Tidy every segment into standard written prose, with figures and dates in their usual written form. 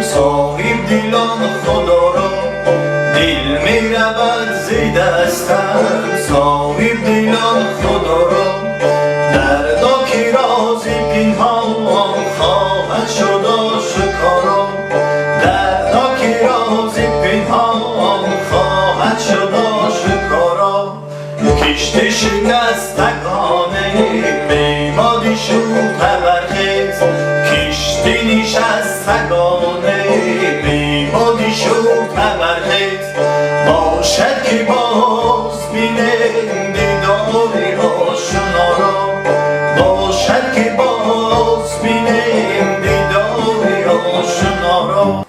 صاحب دیلان خدا را دل می رود زی دستم صاحب دیلان خدا را دردا که رازی پنهان خواهد شد آشکارا دردا که رازی پنهان خواهد شد آشکارا کشتی شکستگانه میمادی شد خبرخیز کشتی نشستگانه میمادی شد خبرخیز باشد که باز بینیم دیداری آشنا را باشد که باز بینیم دیداری آشنا را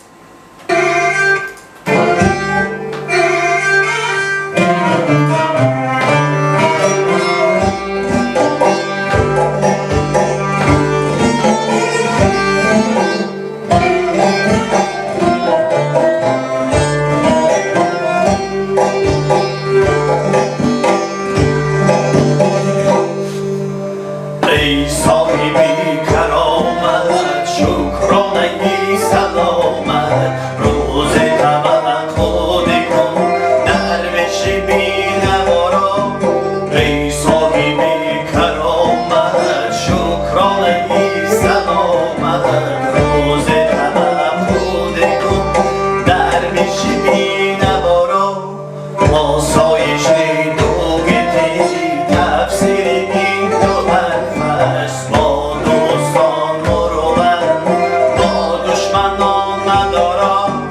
ای صاحبی کرامت شکرانه ای سلامت روز توقع کن درویش بینوا را ای صاحبی کرامت شکرانه ای سلامت روز توقع کن درویش بینوا را آسایش دو گیتی تفسیر این دو با دوستان مروت با دشمنان ندارم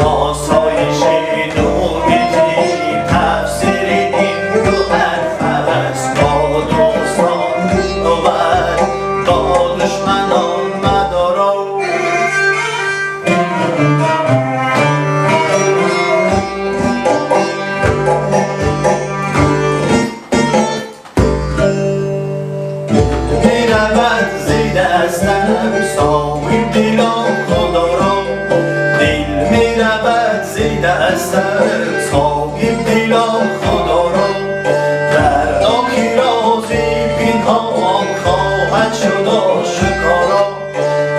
آسایش دوگیتی تفسیر این دو حرف است با دوستان مروت با دشمنان ندارم میرود زی دستم صاحب دیلان خدا را دل میرود زی دستم صاحب دیلان خدا را دردا که رازی پنهان خواهد شد آشکارا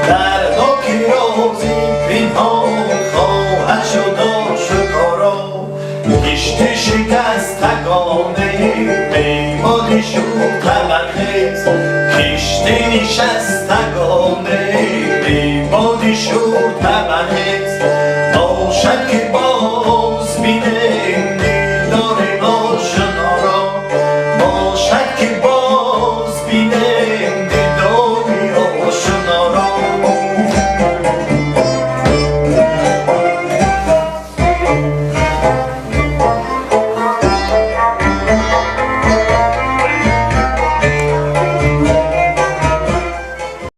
دردا که رازی پنهان خواهد شد آشکارا کشتی شکستگانه میمادی شد خبرخیز کشتی نشستگانه میمادی شد خبرخیز باشد که باز بینیم دیدار آشنا را باشد که